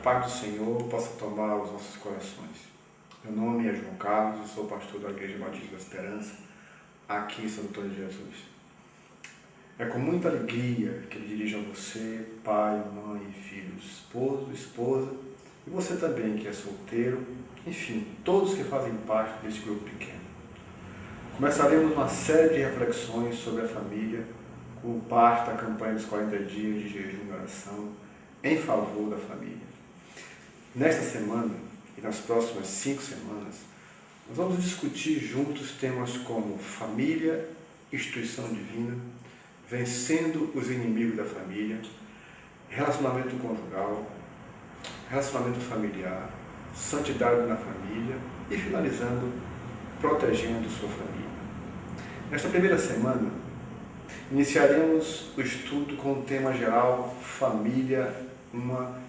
paz do Senhor possa tomar os nossos corações. Meu nome é João Carlos, eu sou pastor da Igreja Batista da Esperança, aqui em Santo Antônio de Jesus. É com muita alegria que ele dirige a você, pai, mãe, filhos, esposo, esposa, e você também que é solteiro, enfim, todos que fazem parte desse grupo pequeno. Começaremos uma série de reflexões sobre a família, como parte da campanha dos 40 dias de jejum e oração em favor da família. Nesta semana e nas próximas 5 semanas, nós vamos discutir juntos temas como família, instituição divina, vencendo os inimigos da família, relacionamento conjugal, relacionamento familiar, santidade na família e, finalizando, protegendo sua família. Nesta primeira semana, iniciaremos o estudo com o tema geral Família, uma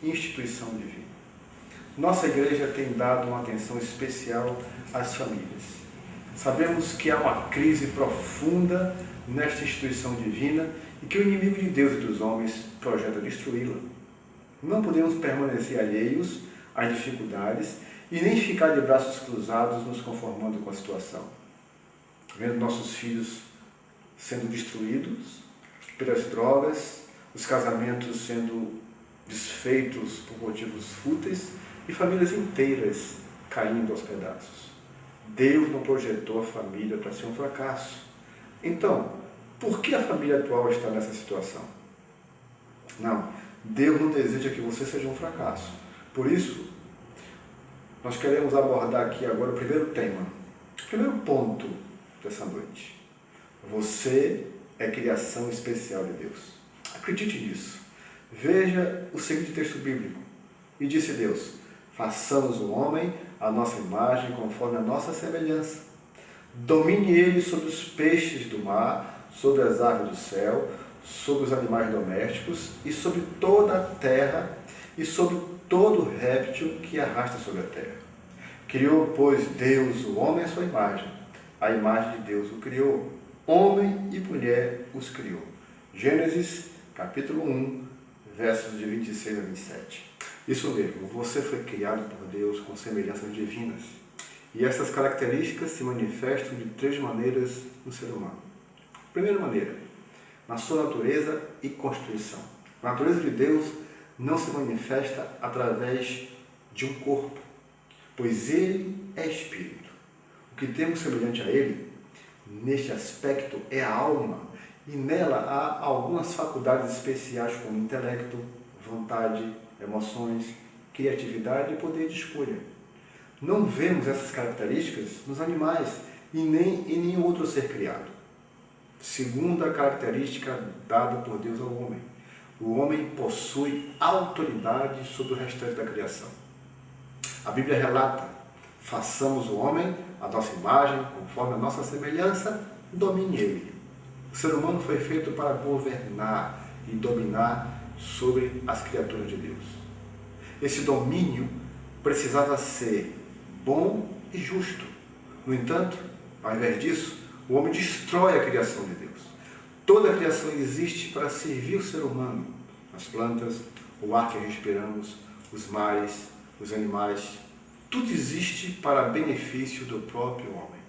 instituição divina. Nossa igreja tem dado uma atenção especial às famílias. Sabemos que há uma crise profunda nesta instituição divina e que o inimigo de Deus e dos homens projeta destruí-la. Não podemos permanecer alheios às dificuldades e nem ficar de braços cruzados nos conformando com a situação. Vendo nossos filhos sendo destruídos pelas drogas, os casamentos sendo desfeitos por motivos fúteis e famílias inteiras caindo aos pedaços. Deus não projetou a família para ser um fracasso. Então, por que a família atual está nessa situação? Não, Deus não deseja que você seja um fracasso. Por isso, nós queremos abordar aqui agora o primeiro tema, o primeiro ponto dessa noite. Você é criação especial de Deus. Acredite nisso. Veja o seguinte texto bíblico. E disse Deus: façamos o homem à nossa imagem, conforme a nossa semelhança. Domine ele sobre os peixes do mar, sobre as aves do céu, sobre os animais domésticos e sobre toda a terra e sobre todo réptil que arrasta sobre a terra. Criou, pois, Deus o homem à sua imagem. A imagem de Deus o criou. Homem e mulher os criou. Gênesis, capítulo 1, versos de 26 a 27. Isso mesmo, você foi criado por Deus com semelhanças divinas. E essas características se manifestam de 3 maneiras no ser humano. Primeira maneira, na sua natureza e constituição. A natureza de Deus não se manifesta através de um corpo, pois Ele é Espírito. O que temos semelhante a Ele, neste aspecto, é a alma, e nela há algumas faculdades especiais como intelecto, vontade, emoções, criatividade e poder de escolha. Não vemos essas características nos animais e nem em nenhum outro ser criado. Segunda característica dada por Deus ao homem: o homem possui autoridade sobre o restante da criação. A Bíblia relata: façamos o homem à nossa imagem, conforme a nossa semelhança, domine ele. O ser humano foi feito para governar e dominar sobre as criaturas de Deus. Esse domínio precisava ser bom e justo. No entanto, ao invés disso, o homem destrói a criação de Deus. Toda a criação existe para servir o ser humano. As plantas, o ar que respiramos, os mares, os animais, tudo existe para benefício do próprio homem.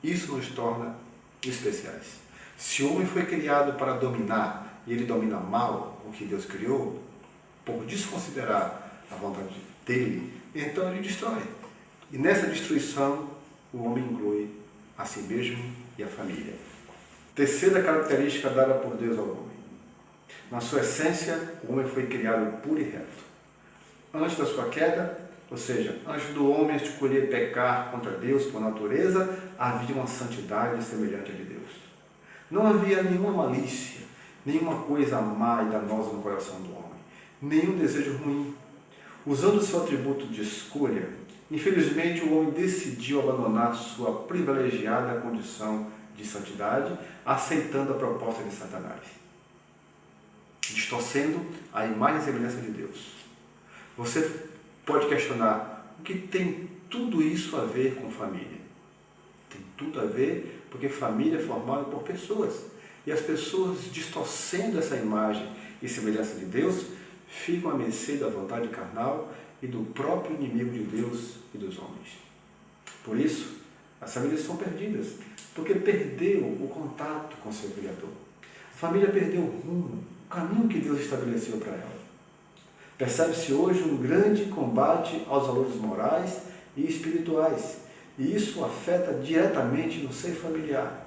Isso nos torna especiais. Se o homem foi criado para dominar e ele domina mal o que Deus criou, por desconsiderar a vontade dele, então ele destrói. E nessa destruição, o homem inclui a si mesmo e a família. Terceira característica dada por Deus ao homem: na sua essência, o homem foi criado puro e reto. Antes da sua queda, ou seja, antes do homem escolher pecar contra Deus por natureza, havia uma santidade semelhante à de Deus. Não havia nenhuma malícia, nenhuma coisa má e danosa no coração do homem, nenhum desejo ruim. Usando seu atributo de escolha, infelizmente o homem decidiu abandonar sua privilegiada condição de santidade, aceitando a proposta de Satanás, distorcendo a imagem e semelhança de Deus. Você pode questionar: o que tem tudo isso a ver com família? Tem tudo a ver porque família é formada por pessoas. E as pessoas, distorcendo essa imagem e semelhança de Deus, ficam à mercê da vontade carnal e do próprio inimigo de Deus e dos homens. Por isso, as famílias são perdidas, porque perdeu o contato com seu Criador. A família perdeu o rumo, o caminho que Deus estabeleceu para ela. Percebe-se hoje um grande combate aos valores morais e espirituais, e isso afeta diretamente no seio familiar.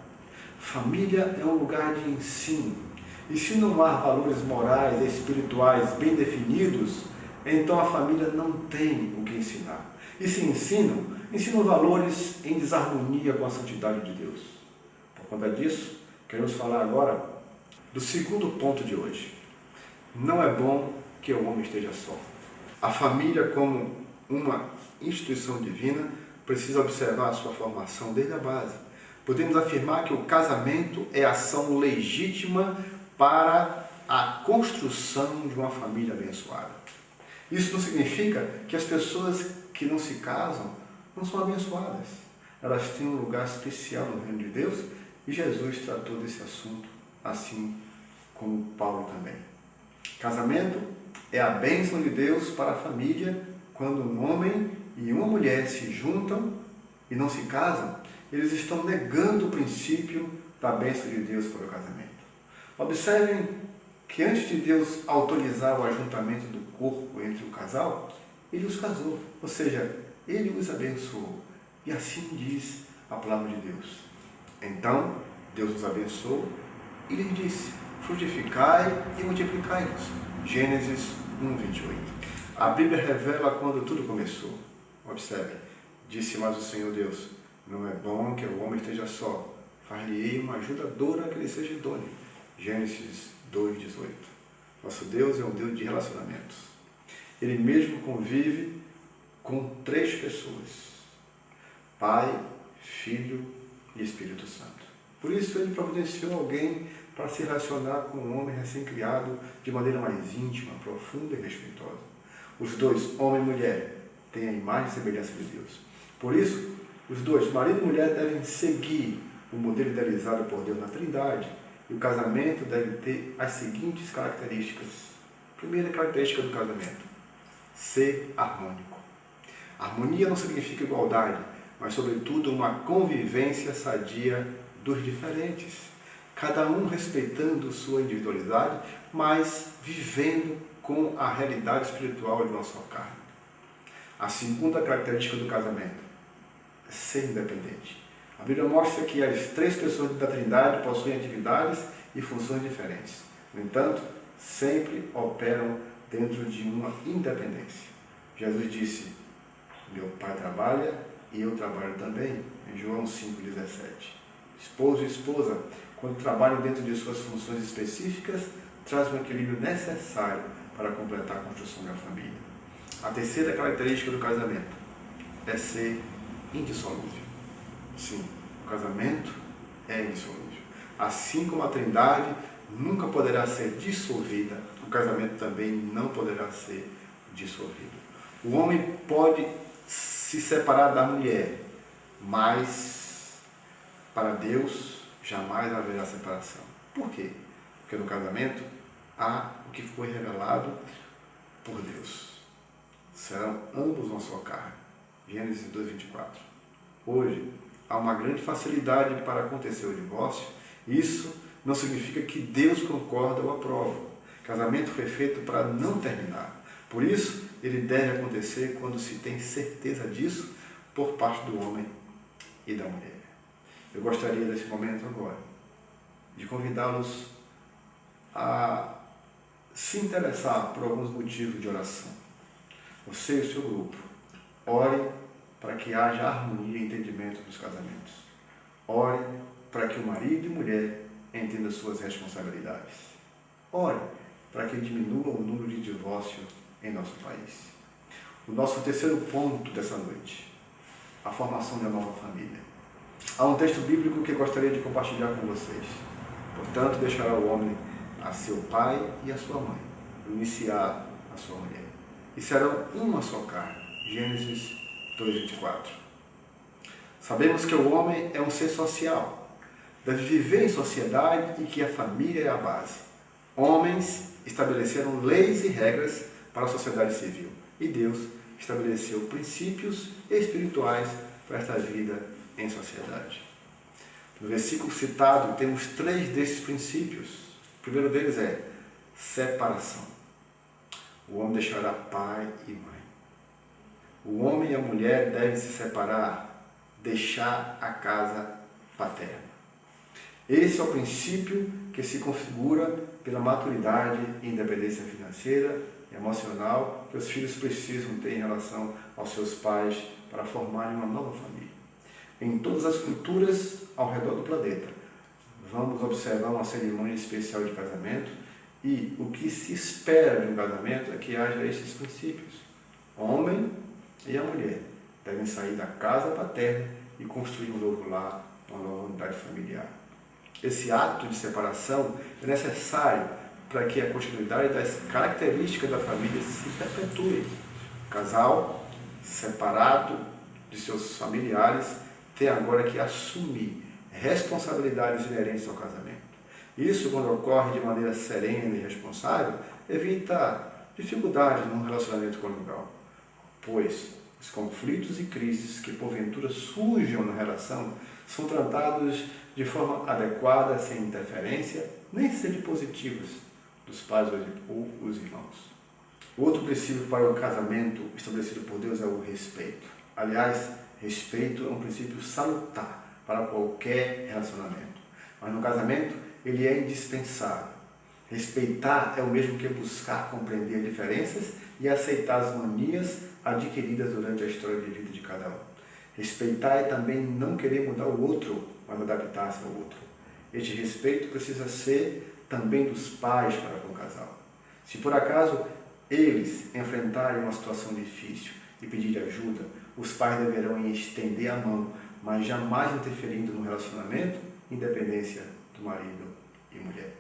Família é um lugar de ensino, e se não há valores morais e espirituais bem definidos, então a família não tem o que ensinar. E se ensinam valores em desarmonia com a santidade de Deus. Por conta disso, queremos falar agora do segundo ponto de hoje. Não é bom que o homem esteja só. A família, como uma instituição divina, precisa observar a sua formação desde a base. Podemos afirmar que o casamento é a ação legítima para a construção de uma família abençoada. Isso não significa que as pessoas que não se casam não são abençoadas. Elas têm um lugar especial no reino de Deus e Jesus tratou desse assunto, assim como Paulo também. Casamento é a bênção de Deus para a família. Quando um homem e uma mulher se juntam e não se casam, eles estão negando o princípio da bênção de Deus para o casamento. Observem que antes de Deus autorizar o ajuntamento do corpo entre o casal, Ele os casou, ou seja, Ele os abençoou. E assim diz a palavra de Deus. Então, Deus os abençoou e lhes disse: frutificai e multiplicai-vos. Gênesis 1:28. A Bíblia revela quando tudo começou. Observe, disse mais o Senhor Deus: não é bom que o homem esteja só, far-lhe-ei uma ajudadora que lhe seja idônea. Gênesis 2:18. Nosso Deus é um Deus de relacionamentos. Ele mesmo convive com 3 pessoas: Pai, Filho e Espírito Santo. Por isso ele providenciou alguém para se relacionar com um homem recém-criado de maneira mais íntima, profunda e respeitosa. Os dois, homem e mulher, têm a imagem e semelhança de Deus. Por isso, os dois, marido e mulher, devem seguir o modelo idealizado por Deus na Trindade. E o casamento deve ter as seguintes características. Primeira característica do casamento: ser harmônico. Harmonia não significa igualdade, mas sobretudo uma convivência sadia dos diferentes. Cada um respeitando sua individualidade, mas vivendo com a realidade espiritual de uma só carne. A segunda característica do casamento é ser independente. A Bíblia mostra que as 3 pessoas da Trindade possuem atividades e funções diferentes. No entanto, sempre operam dentro de uma independência. Jesus disse: meu Pai trabalha e eu trabalho também, em João 5,17. Esposo e esposa, quando trabalham dentro de suas funções específicas, trazem o equilíbrio necessário para completar a construção da família. A terceira característica do casamento é ser indissolúvel. Sim, o casamento é indissolúvel. Assim como a Trindade nunca poderá ser dissolvida, o casamento também não poderá ser dissolvido. O homem pode se separar da mulher, mas para Deus jamais haverá separação. Por quê? Porque no casamento há o que foi revelado por Deus. Serão ambos uma só carne. Gênesis 2:24. Hoje, há uma grande facilidade para acontecer o divórcio. Isso não significa que Deus concorda ou aprova. Casamento foi feito para não terminar. Por isso, ele deve acontecer quando se tem certeza disso por parte do homem e da mulher. Eu gostaria, nesse momento agora, de convidá-los a se interessar por alguns motivos de oração. Você e o seu grupo, ore para que haja harmonia e entendimento nos casamentos. Ore para que o marido e mulher entendam suas responsabilidades. Ore para que diminua o número de divórcio em nosso país. O nosso terceiro ponto dessa noite: a formação da nova família. Há um texto bíblico que gostaria de compartilhar com vocês. Portanto, deixará o homem a seu pai e a sua mãe, iniciar a sua mulher, e serão uma só carne. Gênesis 2:24. Sabemos que o homem é um ser social, deve viver em sociedade e que a família é a base. Homens estabeleceram leis e regras para a sociedade civil. E Deus estabeleceu princípios espirituais para esta vida em sociedade. No versículo citado, temos 3 desses princípios. O primeiro deles é separação. O homem deixará pai e mãe. O homem e a mulher devem se separar, deixar a casa paterna. Esse é o princípio que se configura pela maturidade e independência financeira e emocional que os filhos precisam ter em relação aos seus pais para formarem uma nova família. Em todas as culturas ao redor do planeta, vamos observar uma cerimônia especial de casamento e o que se espera de um casamento é que haja esses princípios. O homem e a mulher devem sair da casa paterna e construir um novo lar, uma nova unidade familiar. Esse ato de separação é necessário para que a continuidade das características da família se perpetue. O casal, separado de seus familiares, tem agora que assumir responsabilidades inerentes ao casamento. Isso, quando ocorre de maneira serena e responsável, evita dificuldades no relacionamento conjugal, pois os conflitos e crises que porventura surjam na relação são tratados de forma adequada, sem interferência, nem sempre positivas, dos pais ou os irmãos. O outro princípio para o casamento estabelecido por Deus é o respeito. Aliás, respeito é um princípio salutar para qualquer relacionamento, mas no casamento ele é indispensável. Respeitar é o mesmo que buscar compreender diferenças e aceitar as manias adquiridas durante a história de vida de cada um. Respeitar é também não querer mudar o outro, mas adaptar-se ao outro. Este respeito precisa ser também dos pais para com o casal. Se por acaso eles enfrentarem uma situação difícil e pedirem ajuda, os pais deverão estender a mão, mas jamais interferindo no relacionamento, independência do marido e mulher.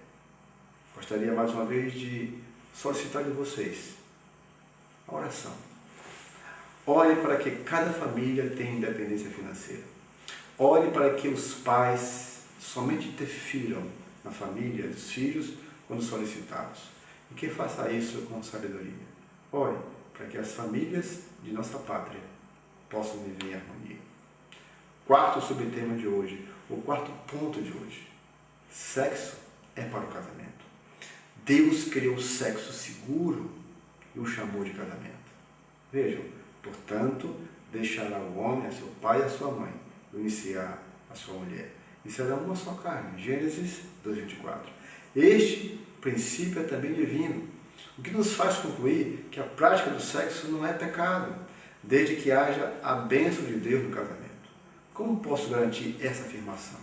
Gostaria mais uma vez de solicitar de vocês a oração. Ore para que cada família tenha independência financeira. Ore para que os pais somente interfiram na família dos filhos quando solicitados. E que faça isso com sabedoria. Ore para que as famílias de nossa pátria possam viver em harmonia. Quarto subtema de hoje, o quarto ponto de hoje. Sexo é para o casamento. Deus criou o sexo seguro e o chamou de casamento. Vejam, portanto, deixará o homem a seu pai e a sua mãe, iniciar a sua mulher, e será uma só carne. Gênesis 2:24. Este princípio é também divino, o que nos faz concluir que a prática do sexo não é pecado, desde que haja a bênção de Deus no casamento. Como posso garantir essa afirmação?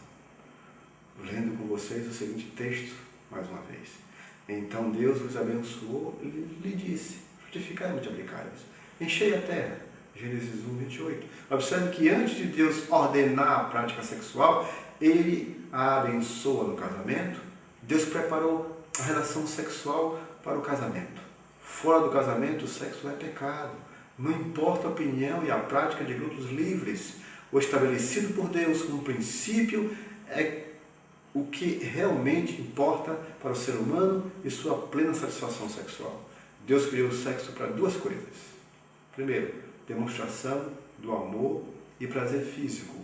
Lendo com vocês o seguinte texto, mais uma vez. Então Deus os abençoou e lhe disse: frutificai e multiplicai-vos, enchei a terra. Gênesis 1:28. Observe que antes de Deus ordenar a prática sexual, Ele a abençoa no casamento. Deus preparou a relação sexual para o casamento. Fora do casamento, o sexo é pecado. Não importa a opinião e a prática de grupos livres. O estabelecido por Deus como princípio é o que realmente importa para o ser humano e sua plena satisfação sexual. Deus criou o sexo para duas coisas. Primeiro, demonstração do amor e prazer físico.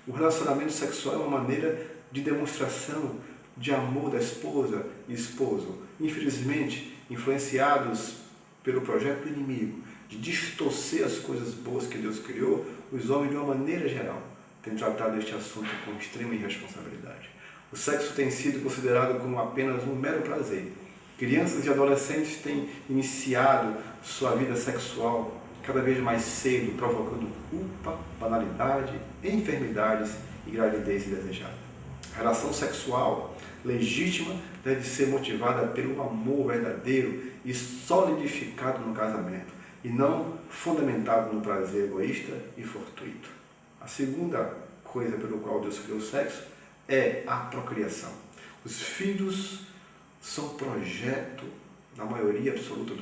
O relacionamento sexual é uma maneira de demonstração de amor da esposa e esposo. Infelizmente, influenciados pelo projeto do inimigo de distorcer as coisas boas que Deus criou, os homens, de uma maneira geral, têm tratado este assunto com extrema irresponsabilidade. O sexo tem sido considerado como apenas um mero prazer. Crianças e adolescentes têm iniciado sua vida sexual cada vez mais cedo, provocando culpa, banalidade, enfermidades e gravidez indesejada. A relação sexual legítima deve ser motivada pelo amor verdadeiro e solidificado no casamento, e não fundamentado no prazer egoísta e fortuito. A segunda coisa pelo qual Deus criou o sexo é a procriação. Os filhos são projeto, na maioria absoluta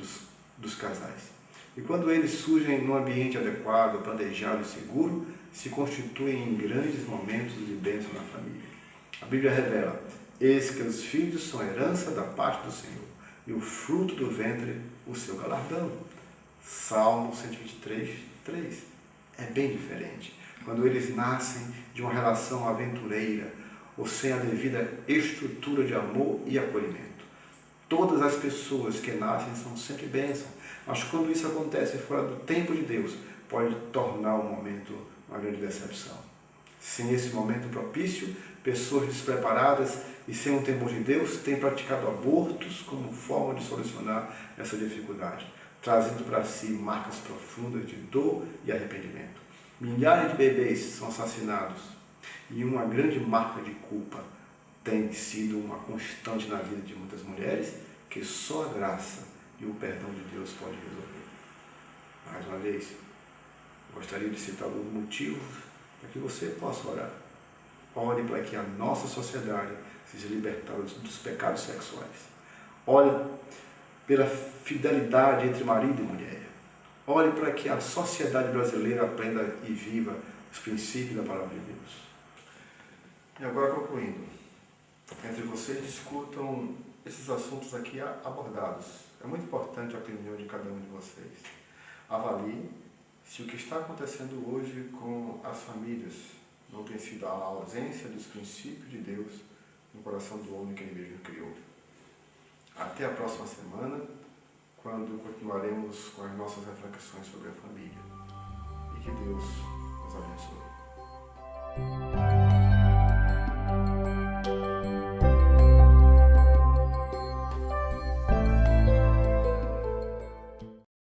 dos casais. E quando eles surgem num ambiente adequado, planejado e seguro, se constituem em grandes momentos de bênção na família. A Bíblia revela: eis que os filhos são herança da parte do Senhor. e o fruto do ventre o seu galardão. Salmo 123, 3. É bem diferente. Quando eles nascem de uma relação aventureira ou sem a devida estrutura de amor e acolhimento. Todas as pessoas que nascem são sempre bênçãos, mas quando isso acontece fora do tempo de Deus, pode tornar o momento uma grande decepção. Sem esse momento propício, pessoas despreparadas e sem um temor de Deus têm praticado abortos como forma de solucionar essa dificuldade, trazendo para si marcas profundas de dor e arrependimento. Milhares de bebês são assassinados e uma grande marca de culpa tem sido uma constante na vida de muitas mulheres que só a graça e o perdão de Deus pode resolver. Mais uma vez, gostaria de citar alguns motivos para que você possa orar. Ore para que a nossa sociedade seja libertada dos pecados sexuais. Ore pela fidelidade entre marido e mulher. Ore para que a sociedade brasileira aprenda e viva os princípios da palavra de Deus. E agora, concluindo, entre vocês discutam esses assuntos aqui abordados. É muito importante a opinião de cada um de vocês. Avalie se o que está acontecendo hoje com as famílias não tem sido a ausência dos princípios de Deus no coração do homem que ele mesmo criou. Até a próxima semana, quando continuaremos com as nossas reflexões sobre a família. E que Deus nos abençoe.